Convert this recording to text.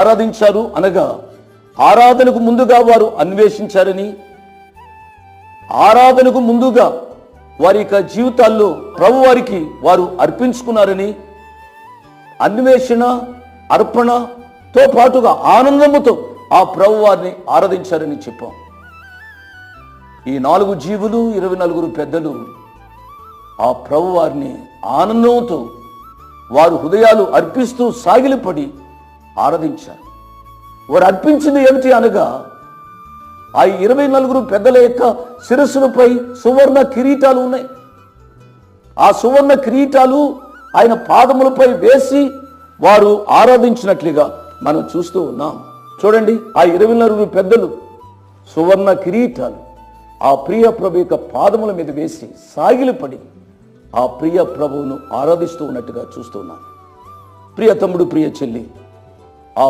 ఆరాధించారు అనగా ఆరాధనకు ముందుగా వారు అన్వేషించారని, ఆరాధనకు ముందుగా వారి యొక్క జీవితాల్లో ప్రభు వారికి వారు అర్పించుకున్నారని, అన్వేషణ అర్పణతో పాటుగా ఆనందముతో ఆ ప్రభు వారిని ఆరాధించారని చెప్పాం. ఈ 4 జీవులు 24 పెద్దలు ఆ ప్రభు వారిని ఆనందంతో వారు హృదయాలు అర్పిస్తూ సాగిలపడి ఆరాధించారు. వారు అర్పించింది ఏమిటి అనగా ఆ 24 పెద్దల యొక్క శిరస్సులపై సువర్ణ కిరీటాలు ఉన్నాయి. ఆ సువర్ణ కిరీటాలు ఆయన పాదములపై వేసి వారు ఆరాధించినట్లుగా మనం చూస్తూ ఉన్నాం. చూడండి, ఆ 24 పెద్దలు సువర్ణ కిరీటాలు ఆ ప్రియ ప్రభు యొక్క పాదముల మీద వేసి సాగిలపడి ఆ ప్రియ ప్రభువును ఆరాధిస్తూ ఉన్నట్టుగా చూస్తున్నాం. ప్రియ తమ్ముడు, ప్రియ చెల్లి, ఆ